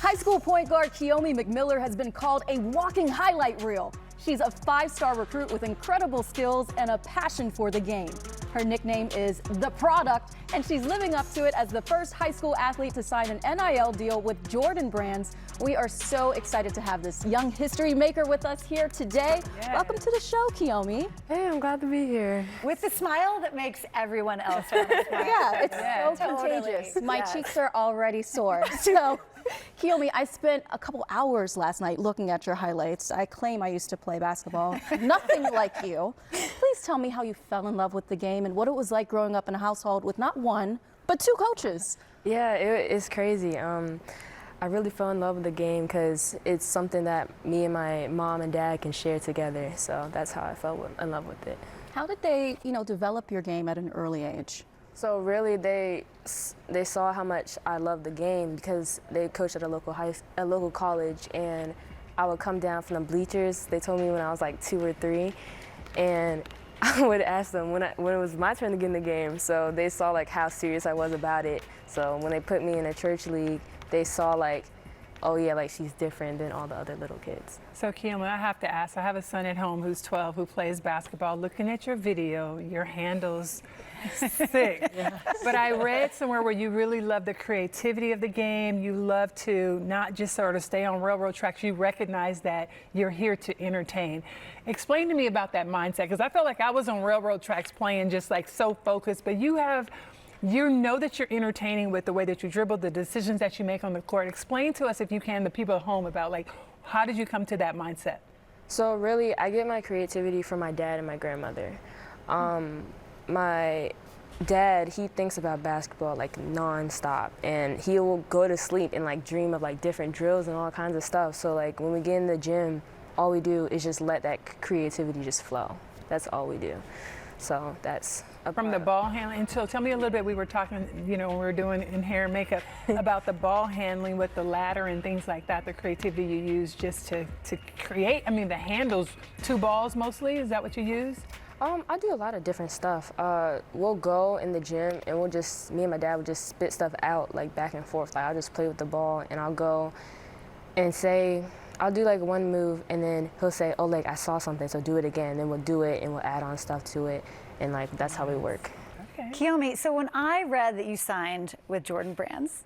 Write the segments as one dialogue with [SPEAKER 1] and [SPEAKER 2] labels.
[SPEAKER 1] High school point guard Kiyomi McMiller has been called a walking highlight reel. She's a five-star recruit with incredible skills and a passion for the game. Her nickname is The Product, and she's living up to it as the first high school athlete to sign an NIL deal with Jordan Brands. We are so excited to have this young history maker with us here today. Yes. Welcome to the show, Kiyomi.
[SPEAKER 2] Hey, I'm glad to be here.
[SPEAKER 3] With the smile that makes everyone else want to smile.
[SPEAKER 1] Yeah, it's so contagious. My cheeks are already sore. So, Kiyomi, I spent a couple hours last night looking at your highlights. I claim I used to play basketball. Nothing like you. Please tell me how you fell in love with the game and what it was like growing up in a household with not one, but two coaches.
[SPEAKER 2] Yeah, it's crazy. I really fell in love with the game because it's something that me and my mom and dad can share together. So that's how I fell in love with it.
[SPEAKER 1] How did they, develop your game at an early age?
[SPEAKER 2] So really, they saw how much I loved the game because they coached at a local college, and I would come down from the bleachers. They told me when I was like 2 or 3, and I would ask them when it was my turn to get in the game. So they saw like how serious I was about it. So when they put me in a church league, they saw like, oh yeah, like she's different than all the other little kids.
[SPEAKER 4] So Kiyomi, I have to ask, I have a son at home who's 12 who plays basketball. Looking at your video, your handle's sick. Yeah. But I read somewhere where you really love the creativity of the game. You love to not just sort of stay on railroad tracks. You recognize that you're here to entertain. Explain to me about that mindset, because I felt like I was on railroad tracks playing just like so focused, but you know that you're entertaining with the way that you dribble, the decisions that you make on the court. Explain to us, if you can, the people at home about like, how did you come to that mindset?
[SPEAKER 2] So really, I get my creativity from my dad and my grandmother. My dad, he thinks about basketball like nonstop, and he will go to sleep and like dream of like different drills and all kinds of stuff. So like when we get in the gym, all we do is just let that creativity just flow. That's all we do. So that's
[SPEAKER 4] from the ball handling. So tell me a little bit. We were talking, when we were doing in hair and makeup about the ball handling with the ladder and things like that. The creativity you use just to create. I mean, the handles, 2 balls mostly. Is that what you use?
[SPEAKER 2] I do a lot of different stuff. We'll go in the gym and me and my dad would just spit stuff out like back and forth. Like I'll just play with the ball and I'll go and say, I'll do like one move and then he'll say, oh, like I saw something, so do it again. And then we'll do it and we'll add on stuff to it. And like, that's how we work.
[SPEAKER 3] Okay. Kiyomi, so when I read that you signed with Jordan Brands,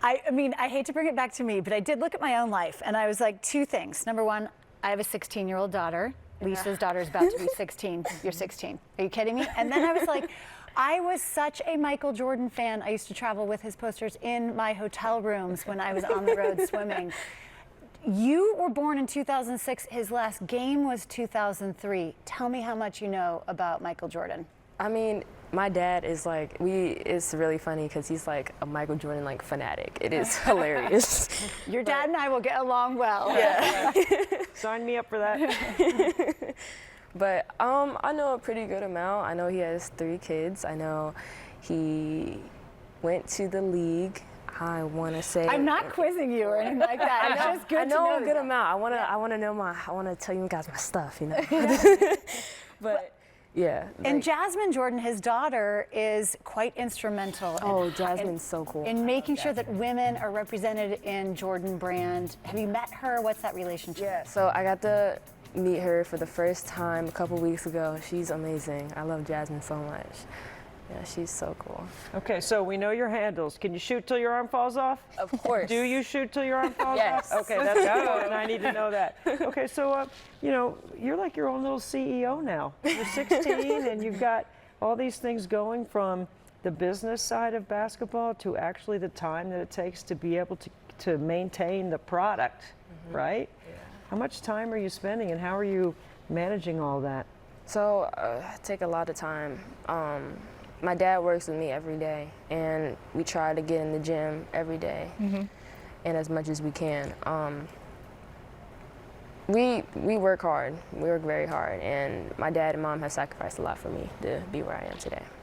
[SPEAKER 3] I mean, I hate to bring it back to me, but I did look at my own life and I was like, 2 things. Number 1, I have a 16-year-old daughter. Lisa's daughter is about to be 16. You're 16. Are you kidding me? And then I was like, I was such a Michael Jordan fan. I used to travel with his posters in my hotel rooms when I was on the road swimming. You were born in 2006. His last game was 2003. Tell me how much you know about Michael Jordan.
[SPEAKER 2] I mean, my dad is like, it's really funny because he's like a Michael Jordan like fanatic. It is hilarious.
[SPEAKER 3] Your dad and I will get along well.
[SPEAKER 2] Yeah.
[SPEAKER 5] Sign me up for that.
[SPEAKER 2] But I know a pretty good amount. I know he has 3 kids. I know he went to the league. I want to say.
[SPEAKER 3] I'm not quizzing you or anything like that. It's just good to know.
[SPEAKER 2] I know a good amount. I want to tell you guys my stuff, But yeah.
[SPEAKER 3] And Jasmine Jordan, his daughter, is quite instrumental.
[SPEAKER 2] Oh, Jasmine's so cool.
[SPEAKER 3] In making sure that women are represented in Jordan Brand. Have you met her? What's that relationship?
[SPEAKER 2] Yeah. So I got to meet her for the first time a couple weeks ago. She's amazing. I love Jasmine so much. Yeah, she's so cool.
[SPEAKER 5] Okay, so we know your handles. Can you shoot till your arm falls off?
[SPEAKER 1] Of course.
[SPEAKER 5] Do you shoot till your arm falls
[SPEAKER 1] Yes.
[SPEAKER 5] off? Okay, that's good, and I need to know that. Okay, so, you're like your own little CEO now. You're 16, and you've got all these things going from the business side of basketball to actually the time that it takes to be able to maintain the product, right? Yeah. How much time are you spending, and how are you managing all that?
[SPEAKER 2] So, I take a lot of time. My dad works with me every day, and we try to get in the gym every day, and as much as we can. We work hard. We work very hard, and my dad and mom have sacrificed a lot for me to be where I am today.